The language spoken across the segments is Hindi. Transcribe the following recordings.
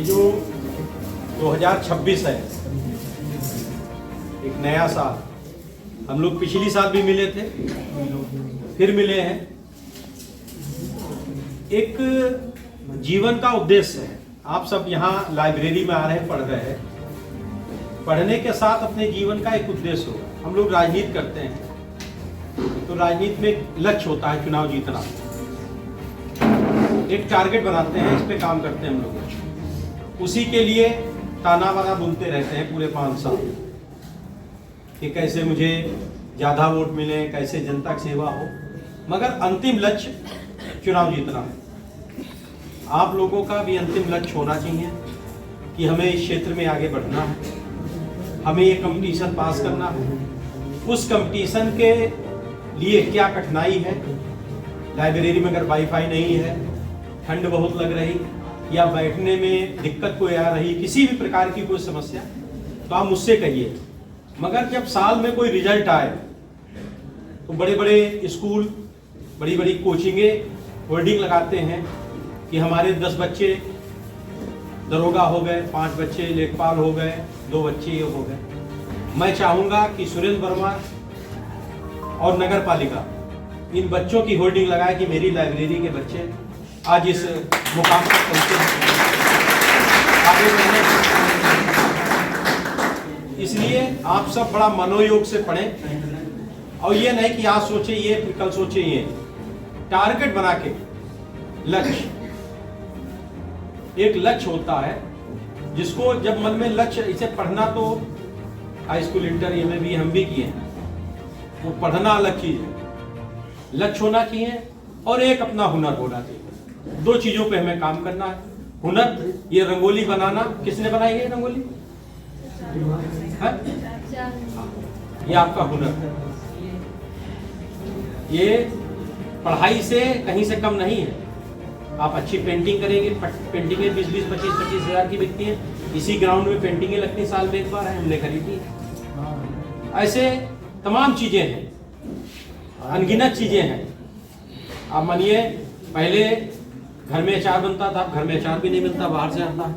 ये जो 2026 है, एक नया साल, हम लोग पिछली साल भी मिले थे, फिर मिले हैं। एक जीवन का उद्देश्य है। आप सब यहाँ लाइब्रेरी में आ रहे हैं, पढ़ रहे हैं। पढ़ने के साथ अपने जीवन का एक उद्देश्य होगा। हम लोग राजनीति करते हैं तो राजनीति में एक लक्ष्य होता है, चुनाव जीतना। एक टारगेट बनाते हैं, इस पे काम करते हैं हम लोग। उसी के लिए ताना बाना बुनते रहते हैं पूरे 5 साल कि कैसे मुझे ज़्यादा वोट मिले, कैसे जनता की सेवा हो। मगर अंतिम लक्ष्य चुनाव जीतना है। आप लोगों का भी अंतिम लक्ष्य होना चाहिए कि हमें इस क्षेत्र में आगे बढ़ना है, हमें ये कंपटीशन पास करना है। उस कंपटीशन के लिए क्या कठिनाई है, लाइब्रेरी में अगर वाईफाई नहीं है, ठंड बहुत लग रही या बैठने में दिक्कत कोई आ रही, किसी भी प्रकार की कोई समस्या, तो आप मुझसे कहिए। मगर जब साल में कोई रिजल्ट आए तो बड़े बड़े स्कूल, बड़ी बड़ी कोचिंगें होर्डिंग लगाते हैं कि हमारे 10 बच्चे दरोगा हो गए, 5 बच्चे लेखपाल हो गए, 2 बच्चे ये हो गए। मैं चाहूँगा कि सुरेंद्र वर्मा और नगर पालिका इन बच्चों की होर्डिंग लगाए कि मेरी लाइब्रेरी के बच्चे आज इस मुकाम पर पहुँचे हैं, आगे बढ़ने। इसलिए आप सब बड़ा मनोयोग से पढ़ें और ये नहीं कि आज सोचे ये फिर कल सोचे ये। टारगेट बना के लक्ष्य, एक लक्ष्य होता है जिसको जब मन में लक्ष्य, इसे पढ़ना तो हाई स्कूल इंटर ये में भी हम भी किए हैं। वो पढ़ना अलग चीज है, लक्ष्य होना चाहिए और एक अपना हुनर होना चाहिए। 2 चीजों पे हमें काम करना है। हुनर, ये रंगोली बनाना, किसने बनाई है रंगोली? है? ये आपका हुनर है। ये पढ़ाई से कहीं से कम नहीं है। आप अच्छी पेंटिंग करेंगे, पेंटिंगें 20-20, 25-25 हज़ार की बिकती हैं। इसी ग्राउंड में पेंटिंगें लगती हैं, साल में एक बार है, हमने खरीदी। ऐसे तमाम चीजें हैं, अनगिनत चीजें हैं। आप मानिए पहले घर में अचार बनता था, घर में अचार भी नहीं मिलता, बाहर से आता है।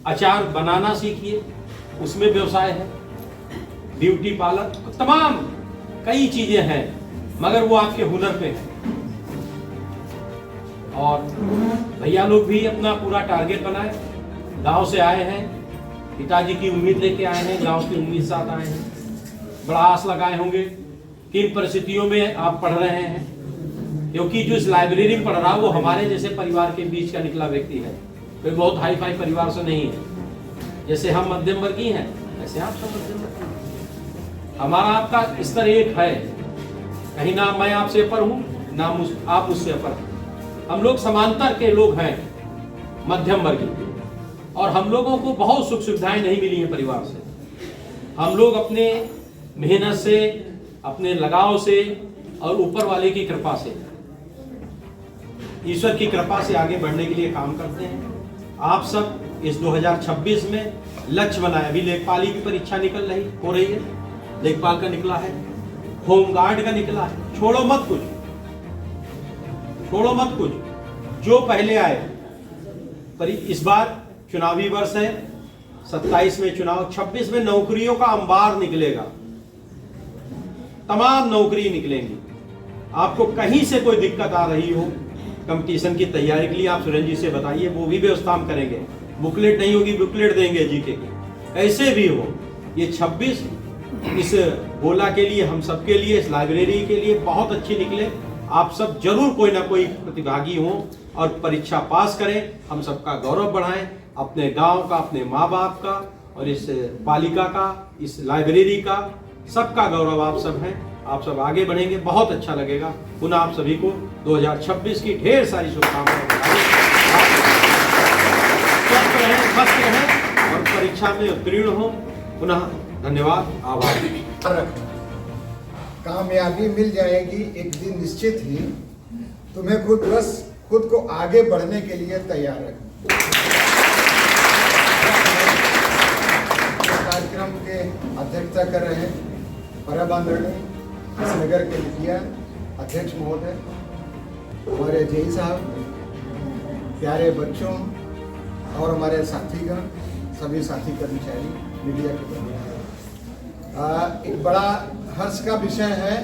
अचार बनाना सीखिए, उसमें व्यवसाय है, ब्यूटी पार्लर, तमाम कई चीजें हैं, मगर वो आपके हुनर पे है। और भैया लोग भी अपना पूरा टारगेट बनाए। गांव से आए हैं, पिताजी की उम्मीद लेके आए हैं, गांव की उम्मीद साथ आए हैं। बड़ा आस लगाए होंगे कि इन परिस्थितियों में आप पढ़ रहे हैं, क्योंकि जो इस लाइब्रेरी में पढ़ रहा है वो हमारे जैसे परिवार के बीच का निकला व्यक्ति है। कोई बहुत हाई फाई परिवार से नहीं है। जैसे हम मध्यम वर्गीय हैं, वैसे आप सब मध्यम वर्गीय। हमारा आपका स्तर एक है, कहीं ना मैं आपसे अपर हूँ, ना आप मुझसे अपर हैं। हम लोग समांतर के लोग हैं, मध्यम वर्गीय। और हम लोगों को बहुत सुख सुविधाएं नहीं मिली हैं परिवार से। हम लोग अपने मेहनत से, अपने लगाव से और ऊपर वाले की कृपा से, ईश्वर की कृपा से आगे बढ़ने के लिए काम करते हैं। आप सब इस 2026 में लक्ष्य बनाए। अभी लेखपाली की परीक्षा निकल रही हो रही है, लेखपाल का निकला है, होमगार्ड का निकला है। छोड़ो मत कुछ, छोड़ो मत कुछ, जो पहले आए। पर इस बार चुनावी वर्ष है, 27 में चुनाव, 26 में नौकरियों का अंबार निकलेगा, तमाम नौकरी निकलेंगी। आपको कहीं से कोई दिक्कत आ रही हो कंपटीशन की तैयारी के लिए, आप सुरेंद्र जी से बताइए, वो भी व्यवस्था हम करेंगे। बुकलेट नहीं होगी, बुकलेट देंगे जीके की, ऐसे भी हो। ये 26 इस गोला के लिए, हम सबके लिए, इस लाइब्रेरी के लिए बहुत अच्छी निकले। आप सब जरूर कोई ना कोई प्रतिभागी हों और परीक्षा पास करें। हम सबका गौरव बढ़ाएं, अपने गांव का, अपने माँ बाप का और इस पालिका का, इस लाइब्रेरी का, सबका गौरव आप सब हैं। आप सब आगे बढ़ेंगे, बहुत अच्छा लगेगा। पुनः आप सभी को 2026 की ढेर सारी शुभकामनाएं। स्वस्थ रहें, मस्त रहें और परीक्षा में उत्तीर्ण हो। पुनः धन्यवाद, आभार। कामयाबी मिल जाएगी एक दिन निश्चित ही। तुम्हें खुद को आगे बढ़ने के लिए तैयार रखना। कार्यक्रम के अध्यक्षता कर रहे हैं परम आदरणीय इस नगर के मुखिया अध्यक्ष महोदय, हमारे जेई साहब, प्यारे बच्चों, और हमारे साथीगण, सभी साथी कर्मचारी, मीडिया के बंधु, एक बड़ा हर्ष का विषय है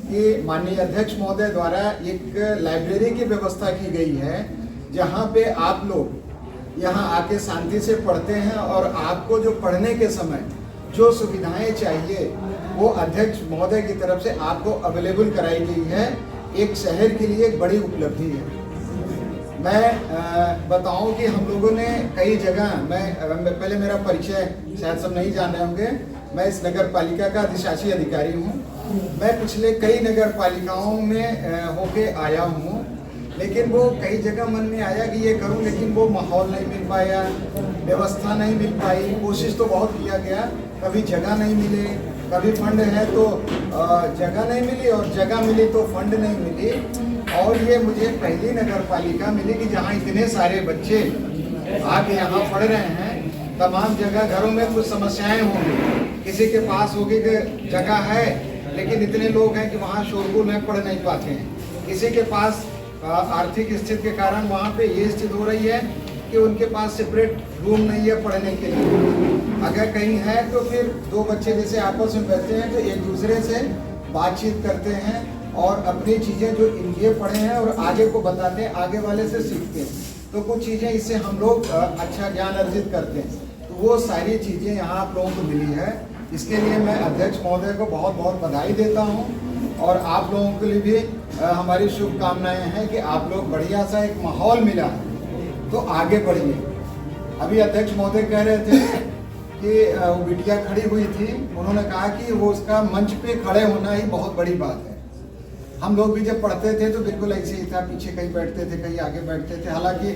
कि माननीय अध्यक्ष महोदय द्वारा एक लाइब्रेरी की व्यवस्था की गई है, जहां पे आप लोग यहां आके शांति से पढ़ते हैं और आपको जो पढ़ने के समय जो सुविधाएं चाहिए वो अध्यक्ष महोदय की तरफ से आपको अवेलेबल कराई गई है। एक शहर के लिए एक बड़ी उपलब्धि है। मैं बताऊं कि हम लोगों ने कई जगह, मैं पहले मेरा परिचय शायद सब नहीं जान रहे होंगे, मैं इस नगर पालिका का अधिशासी अधिकारी हूं। मैं पिछले कई नगर पालिकाओं में होके आया हूं, लेकिन वो कई जगह मन में आया कि ये करूं, लेकिन वो माहौल नहीं मिल पाया, व्यवस्था नहीं मिल पाई। कोशिश तो बहुत किया गया, कभी जगह नहीं मिले, कभी फंड है तो जगह नहीं मिली, और जगह मिली तो फंड नहीं मिली। और ये मुझे पहली नगर पालिका मिली कि जहाँ इतने सारे बच्चे आके यहाँ पढ़ रहे हैं। तमाम जगह घरों में कुछ समस्याएं होंगी, किसी के पास होगी कि जगह है लेकिन इतने लोग हैं कि वहाँ शोरगुल में पढ़ नहीं पाते हैं। किसी के पास आर्थिक स्थिति के कारण वहाँ पे ये स्थिति हो रही है कि उनके पास सेपरेट रूम नहीं है पढ़ने के लिए। अगर कहीं है तो फिर दो बच्चे जैसे आपस में बैठते हैं तो एक दूसरे से बातचीत करते हैं और अपनी चीज़ें जो इनके पढ़े हैं और आगे को बताते हैं, आगे वाले से सीखते हैं। तो कुछ चीज़ें इससे हम लोग अच्छा ज्ञान अर्जित करते हैं। तो वो सारी चीज़ें यहाँ आप लोगों को मिली है। इसके लिए मैं अध्यक्ष महोदय को बहुत बहुत बधाई देता हूँ और आप लोगों के लिए भी हमारी शुभकामनाएं हैं कि आप लोग बढ़िया सा एक माहौल मिला है तो आगे बढ़िए। अभी अध्यक्ष महोदय कह रहे थे कि वो बिटिया खड़ी हुई थी, उन्होंने कहा कि वो उसका मंच पे खड़े होना ही बहुत बड़ी बात है। हम लोग भी जब पढ़ते थे तो बिल्कुल ऐसे ही था, पीछे कहीं बैठते थे, कहीं आगे बैठते थे। हालांकि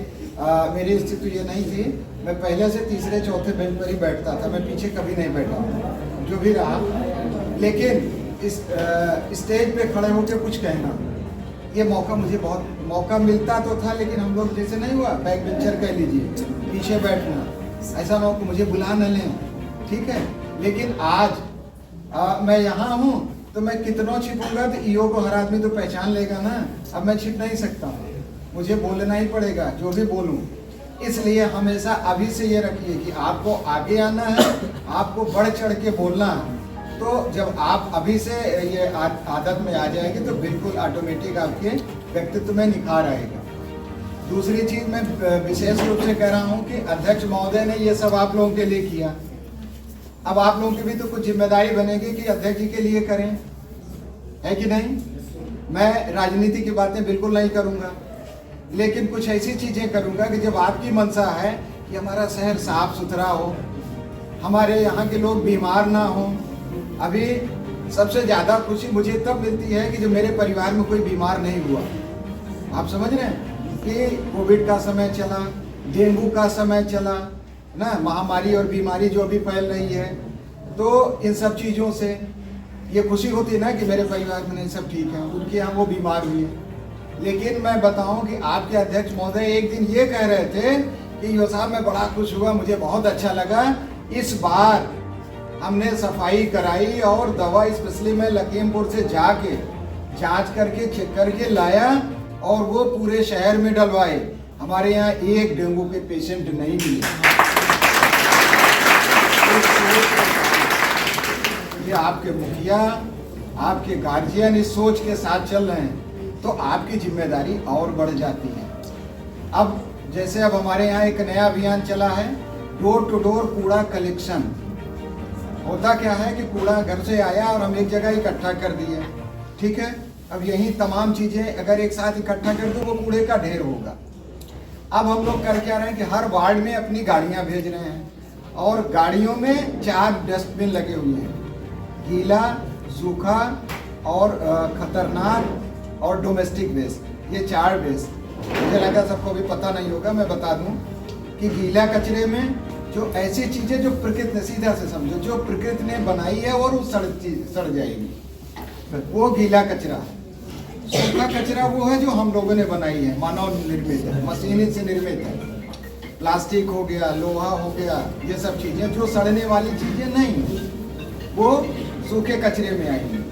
मेरी स्थिति ये नहीं थी, मैं पहले से तीसरे चौथे बेंच पर ही बैठता था, मैं पीछे कभी नहीं बैठा जो भी रहा। लेकिन इस स्टेज पे खड़े होकर कुछ कहना, ये मौका मुझे बहुत मौका मिलता तो था, लेकिन हम लोग जैसे नहीं हुआ बैक बेंचर कह लीजिए, पीछे बैठना, ऐसा ना हो कि मुझे बुला न लें, ठीक है। लेकिन आज मैं यहाँ हूँ तो मैं कितनों छिपूंगा तो ईओ को हर आदमी तो पहचान लेगा ना। अब मैं छिप नहीं सकता हूँ, मुझे बोलना ही पड़ेगा जो भी बोलूँ। इसलिए हमेशा अभी से ये रखिए कि आपको आगे आना है, आपको बढ़ चढ़ के बोलना है। तो जब आप अभी से ये आदत में आ जाएगी तो बिल्कुल ऑटोमेटिक आपके व्यक्तित्व में निखार आएगा। दूसरी चीज़ मैं विशेष रूप से कह रहा हूँ कि अध्यक्ष महोदय ने ये सब आप लोगों के लिए किया। अब आप लोगों की भी तो कुछ जिम्मेदारी बनेगी कि अध्यक्ष जी के लिए करें, है कि नहीं। मैं राजनीति की बातें बिल्कुल नहीं करूँगा, लेकिन कुछ ऐसी चीज़ें करूँगा कि जब आपकी मंशा है कि हमारा शहर साफ सुथरा हो, हमारे यहाँ के लोग बीमार ना हो। अभी सबसे ज़्यादा खुशी मुझे तब मिलती है कि जब मेरे परिवार में कोई बीमार नहीं हुआ। आप समझ रहे हैं कि कोविड का समय चला, डेंगू का समय चला ना, महामारी और बीमारी जो अभी फैल रही है, तो इन सब चीज़ों से ये खुशी होती है ना कि मेरे परिवार में नहीं सब ठीक है, उनके यहाँ वो बीमार हुए। लेकिन मैं बताऊं कि आपके अध्यक्ष महोदय एक दिन ये कह रहे थे कि यो साहब मैं बड़ा खुश हुआ, मुझे बहुत अच्छा लगा, इस बार हमने सफाई कराई और दवा स्पेशली मैं लखीमपुर से जाके जांच करके चेक करके लाया और वो पूरे शहर में डलवाए। हमारे यहाँ एक डेंगू के पेशेंट नहीं मिले। ये आपके मुखिया, आपके गार्जियन इस सोच के साथ चल रहे हैं तो आपकी जिम्मेदारी और बढ़ जाती है। अब जैसे अब हमारे यहाँ एक नया अभियान चला है, डोर टू डोर कूड़ा कलेक्शन। होता क्या है कि कूड़ा घर से आया और हम एक जगह इकट्ठा कर दिए, ठीक है। अब यही तमाम चीज़ें अगर एक साथ इकट्ठा कर दो वो कूड़े का ढेर होगा। अब हम लोग कर क्या रहे हैं कि हर वार्ड में अपनी गाड़ियाँ भेज रहे हैं और गाड़ियों में 4 डस्टबिन लगे हुए हैं, गीला, सूखा और खतरनाक और डोमेस्टिक वेस्ट। ये 4 वेस्ट मुझे लगा सबको भी पता नहीं होगा, मैं बता दूं कि गीला कचरे में जो ऐसी चीज़ें जो प्रकृति ने, सीधा से समझो, जो प्रकृति ने बनाई है और वो सड़ जाएगी, वो गीला कचरा है। सूखा कचरा वो है जो हम लोगों ने बनाई है, मानव निर्मित है, मशीनी से निर्मित है। प्लास्टिक हो गया, लोहा हो गया, ये सब चीज़ें जो सड़ने वाली चीज़ें नहीं, वो सूखे कचरे में आएंगी।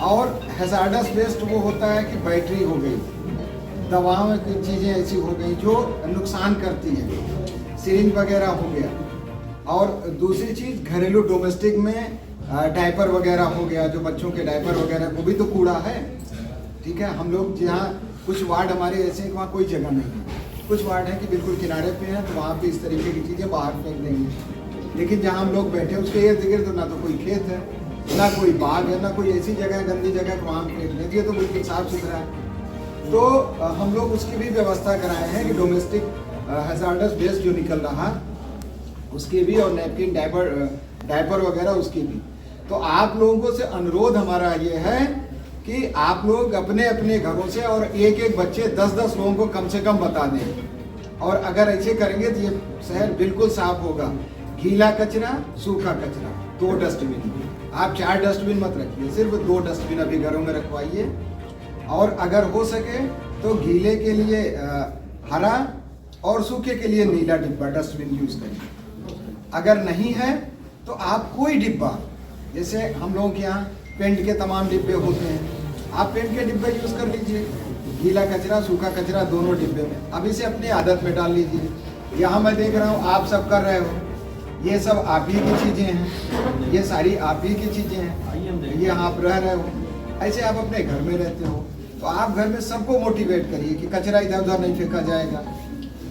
और हैजार्डस वेस्ट वो होता है कि बैटरी हो गई, दवाओं की चीज़ें ऐसी हो गई जो नुकसान करती है, सिरिंज वगैरह हो गया। और दूसरी चीज़ घरेलू डोमेस्टिक में डायपर वगैरह हो गया, जो बच्चों के डायपर वगैरह वो भी तो कूड़ा है। ठीक है, हम लोग जहाँ कुछ वार्ड हमारे ऐसे हैं कि वहाँ कोई जगह नहीं है, कुछ वार्ड है कि बिल्कुल किनारे पे हैं, तो वहाँ पे इस तरीके की चीज़ें बाहर फेंक देंगे। लेकिन जहाँ हम लोग बैठे हैं उसके इर्द गिर्द ना तो कोई खेत है, ना कोई बाग है, ना कोई ऐसी जगह है गंदी जगह को वहाँ फेंक दें, ये तो बिल्कुल साफ सुथरा है। तो हम लोग उसकी भी व्यवस्था कराए हैं कि डोमेस्टिक हैजार्डस वेस्ट जो निकल रहा उसकी भी, और नैपकिन डायपर वगैरह उसकी भी। तो आप लोगों से अनुरोध हमारा ये है कि आप लोग अपने अपने घरों से और एक एक बच्चे 10-10 लोगों को कम से कम बता दें। और अगर ऐसे करेंगे तो ये शहर बिल्कुल साफ होगा। गीला कचरा, सूखा कचरा, 2 डस्टबिन। आप 4 डस्टबिन मत रखिए, सिर्फ 2 डस्टबिन अभी घरों में रखवाइए। और अगर हो सके तो गीले के लिए हरा और सूखे के लिए नीला डिब्बा डस्टबिन यूज करिए। अगर नहीं है तो आप कोई डिब्बा, जैसे हम लोगों के यहाँ पेंट के तमाम डिब्बे होते हैं, आप पेंट के डिब्बे यूज कर लीजिए। गीला कचरा सूखा कचरा दोनों डिब्बे में, अब इसे अपनी आदत में डाल लीजिए। यहाँ मैं देख रहा हूँ आप सब कर रहे हो, ये सब आप ही की चीजें हैं, ये सारी आप ही की चीजें हैं, ये आप रह रहे हो, ऐसे आप अपने घर में रहते हो। तो आप घर में सबको मोटिवेट करिए कि कचरा इधर उधर नहीं फेंका जाएगा,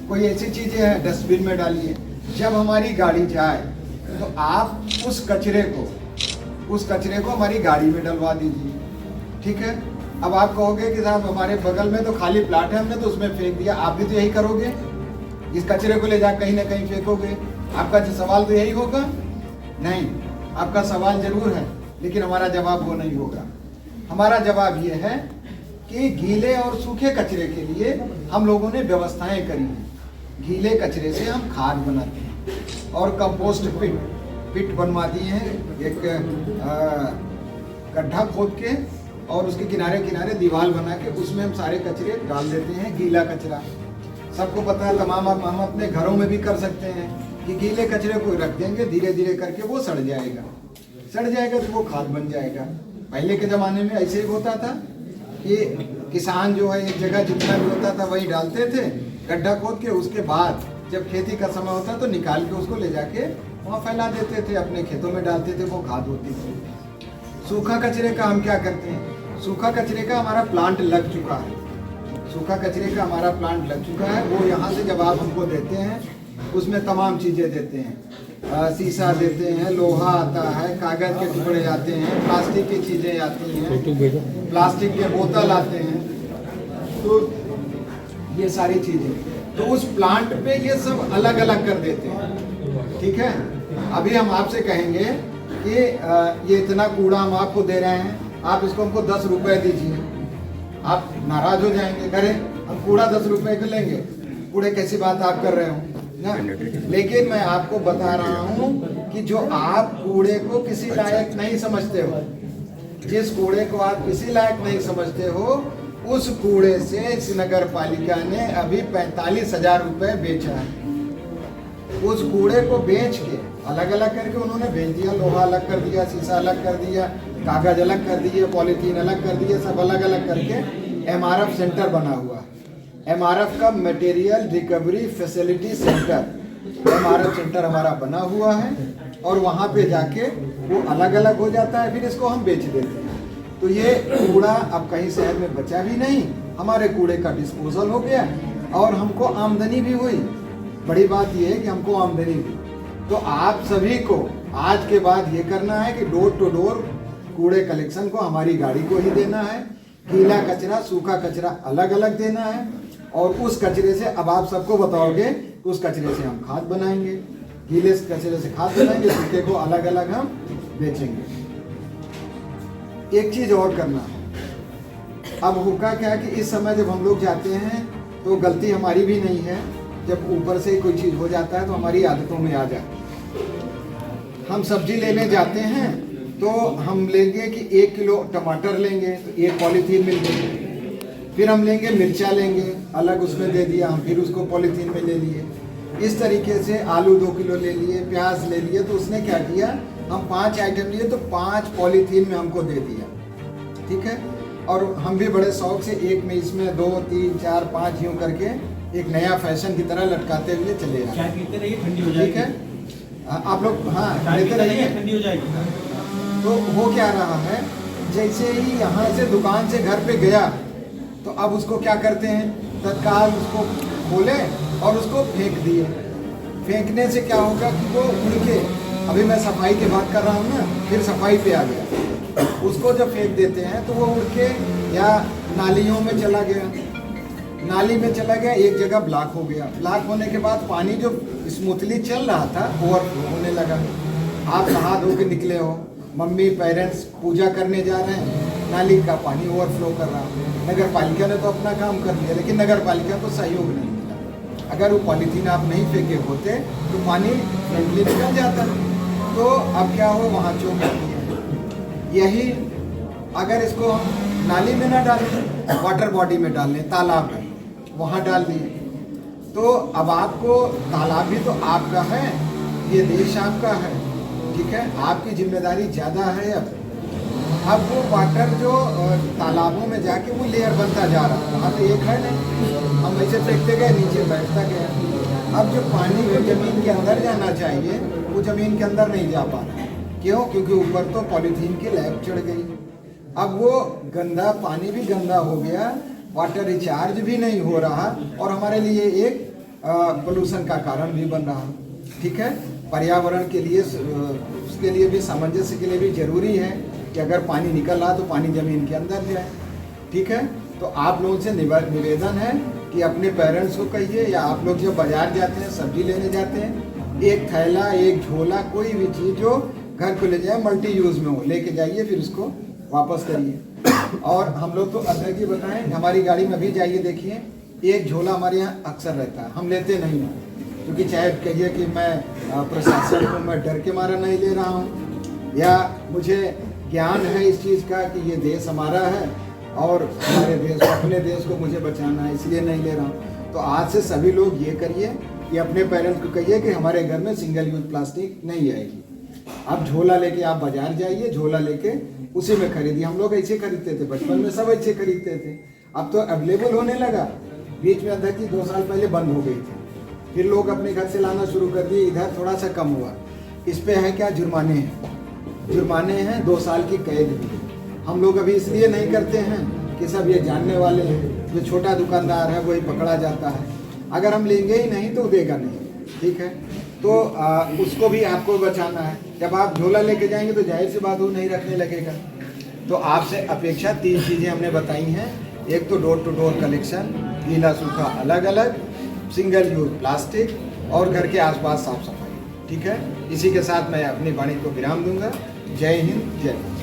कोई ऐसी चीजें हैं डस्टबिन में डालिए। जब हमारी गाड़ी जाए तो आप उस कचरे को हमारी गाड़ी में डलवा दीजिए। ठीक है, अब आप कहोगे कि साहब हमारे बगल में तो खाली प्लाट है, हमने तो उसमें फेंक दिया। आप भी तो यही करोगे, इस कचरे को ले जा कहीं ना कहीं फेंकोगे। आपका सवाल तो यही होगा? नहीं, आपका सवाल जरूर है, लेकिन हमारा जवाब वो नहीं होगा। हमारा जवाब ये है कि गीले और सूखे कचरे के लिए हम लोगों ने व्यवस्थाएं करी हैं। गीले कचरे से हम खाद बनाते हैं और कंपोस्ट पिट बनवा दिए हैं, एक गड्ढा खोद के और उसके किनारे किनारे दीवार बना के उसमें हम सारे कचरे डाल देते हैं। गीला कचरा सबको पता है, तमाम हम अपने घरों में भी कर सकते हैं कि गीले कचरे को रख देंगे, धीरे धीरे करके वो सड़ जाएगा तो वो खाद बन जाएगा। पहले के ज़माने में ऐसे ही होता था कि किसान जो है एक जगह जितना भी होता था वही डालते थे गड्ढा खोद के, उसके बाद जब खेती का समय होता तो निकाल के उसको ले जाके वहाँ फैला देते थे, अपने खेतों में डालते थे, वो खाद होती थी। सूखा कचरे का हम क्या करते हैं? सूखा कचरे का हमारा प्लांट लग चुका है, वो यहाँ से जब आप हमको देते हैं उसमें तमाम चीज़ें देते हैं, शीशा देते हैं, लोहा आता है, कागज़ के टुकड़े आते हैं, प्लास्टिक की चीज़ें आती हैं, प्लास्टिक के बोतल आते हैं, तो ये सारी चीज़ें तो उस प्लांट पे ये सब अलग अलग कर देते हैं। ठीक है, अभी हम आपसे कहेंगे कि ये इतना कूड़ा हम आपको दे रहे हैं, आप इसको हमको 10 रुपए दीजिए। आप नाराज हो जाएंगे, करें हम कूड़ा 10 रुपए के लेंगे, कूड़े कैसी बात आप कर रहे हो ना। लेकिन मैं आपको बता रहा हूँ कि जो आप कूड़े को किसी लायक नहीं समझते हो, जिस कूड़े को आप किसी लायक नहीं समझते हो, उस कूड़े से इस नगर पालिका ने अभी 45,000 रुपए बेचा है। उस कूड़े को बेच के अलग अलग करके उन्होंने बेच दिया, लोहा अलग कर दिया, शीशा अलग कर दिया, कागज अलग कर दिए, पॉलीथीन अलग कर दिए, सब अलग अलग करके MRF सेंटर बना हुआ है। MRF का material recovery facility centre, MRF centre हमारा बना हुआ है और वहाँ पे जाके वो अलग अलग हो जाता है, फिर इसको हम बेच देते हैं। तो ये कूड़ा अब कहीं शहर में बचा भी नहीं, हमारे कूड़े का डिस्पोजल हो गया और हमको आमदनी भी हुई। बड़ी बात ये है कि हमको आमदनी हुई। तो आप सभी को आज के बाद ये करना है कि डोर टू डोर कूड़े कलेक्शन को हमारी गाड़ी को ही देना है। गीला कचरा सूखा कचरा अलग अलग देना है और उस कचरे से अब आप सबको बताओगे, उस कचरे से हम खाद बनाएंगे, गीले कचरे से खाद बनाएंगे, सूखे को अलग अलग हम बेचेंगे। एक चीज और करना है, अब होगा क्या कि इस समय जब हम लोग जाते हैं तो गलती हमारी भी नहीं है, जब ऊपर से कोई चीज हो जाता है तो हमारी आदतों में आ जाती है। हम सब्जी लेने जाते हैं तो हम लेंगे कि 1 किलो टमाटर लेंगे तो 1 पॉलीथीन मिल गई, फिर हम लेंगे मिर्चा लेंगे अलग उसमें दे दिया, हम फिर उसको पॉलीथीन में ले लिए। इस तरीके से आलू 2 किलो ले लिए, प्याज ले लिए, तो उसने क्या किया, हम 5 आइटम लिए तो 5 पॉलीथीन में हमको दे दिया। ठीक है, और हम भी बड़े शौक से एक में इसमें 2 3 4 5 यूँ करके एक नया फैशन की तरह लटकाते हुए चले आ चाय पीते रहिए, ठंडी हो ठीक जाएगी। है आप लोग हाँ चाय लेते पीते रहिए, रहिए। ठंडी हो जाएगी। तो हो क्या रहा है, जैसे ही यहाँ से दुकान से घर पे गया तो अब उसको क्या करते हैं, तत्काल उसको खोले और उसको फेंक दिए। फेंकने से क्या होगा कि वो उड़ के, अभी मैं सफाई की बात कर रहा हूँ ना, फिर सफाई पे आ गया, उसको जब फेंक देते हैं तो वो उड़ के या नालियों में चला गया, नाली में चला गया, एक जगह ब्लॉक हो गया। ब्लॉक होने के बाद पानी जो स्मूथली चल रहा था ओवरफ्लो होने लगा। आप नहा धो के निकले हो, मम्मी पेरेंट्स पूजा करने जा रहे हैं, नाली का पानी ओवरफ्लो कर रहा है। नगर पालिका ने तो अपना काम कर लिया, लेकिन नगर पालिका को सहयोग नहीं मिला। अगर वो पॉलीथीन आप नहीं फेंके होते तो पानी फ्रंटली निकल जाता। तो अब क्या हो, वहाँ चौक है। यही अगर इसको हम नाली में ना डालें, वाटर बॉडी में डाल लें, तालाब में, वहाँ डाल दिए, तो अब आपको तालाब भी तो आपका है, ये देश आपका है, ठीक है, आपकी जिम्मेदारी ज़्यादा है। अब वो वाटर जो तालाबों में जाके वो लेयर बनता जा रहा है, वहाँ तो एक है नहीं, हम ऐसे फेंकते गए, नीचे बैठता गया। अब जो पानी को जमीन के अंदर जाना चाहिए वो जमीन के अंदर नहीं जा पा रहा। क्यों? क्योंकि ऊपर तो पॉलीथीन की लैब चढ़ गई। अब वो गंदा पानी भी गंदा हो गया, वाटर रिचार्ज भी नहीं हो रहा और हमारे लिए एक पोल्यूशन का कारण भी बन रहा। ठीक है, पर्यावरण के लिए, उसके लिए भी, सामंजस्य के लिए भी जरूरी है कि अगर पानी निकल रहा तो पानी जमीन के अंदर जाए। ठीक है, तो आप लोगों से निवेदन है कि अपने पेरेंट्स को कहिए, या आप लोग जब बाजार जाते हैं, सब्जी लेने जाते हैं, एक थैला, एक झोला, कोई भी चीज़ जो घर को ले जाए, मल्टी यूज़ में हो, लेके जाइए, फिर उसको वापस करिए। और हम लोग तो अदरक ही बताएं, हमारी गाड़ी में भी जाइए, देखिए एक झोला हमारे यहाँ अक्सर रहता है, हम लेते नहीं हैं, क्योंकि चाहे कहिए कि मैं प्रशासन को मैं डर के मारा नहीं ले रहा हूँ, या मुझे ज्ञान है इस चीज़ का कि ये देश हमारा है और हमारे देश को, अपने देश को मुझे बचाना है, इसलिए नहीं ले रहा हूँ। तो आज से सभी लोग ये करिए कि अपने पेरेंट्स को कहिए कि हमारे घर में सिंगल यूज प्लास्टिक नहीं आएगी। अब झोला लेके आप बाजार जाइए, झोला लेके उसी में खरीदिए। हम लोग ऐसे खरीदते थे, बचपन में सब ऐसे खरीदते थे, अब तो अवेलेबल होने लगा। बीच में अंदर की 2 साल पहले बंद हो गई थी, फिर लोग अपने घर से लाना शुरू कर दिए, इधर थोड़ा सा कम हुआ। इस पे है क्या, जुर्माने हैं, जुर्माने हैं, 2 साल की कैद भी है। हम लोग अभी इसलिए नहीं करते हैं कि सब ये जानने वाले हैं, जो छोटा दुकानदार है वही पकड़ा जाता है। अगर हम लेंगे ही नहीं तो देगा नहीं। ठीक है, तो उसको भी आपको बचाना है। जब आप झोला लेके जाएंगे तो जाहिर सी बात वो नहीं रखने लगेगा। तो आपसे अपेक्षा 3 चीज़ें हमने बताई हैं। एक तो डोर टू डोर कलेक्शन, गीला सूखा अलग अलग, सिंगल यूज प्लास्टिक, और घर के आसपास साफ सफाई। ठीक है, इसी के साथ मैं अपनी वाणी को विराम दूंगा। जय हिंद, जय भारत।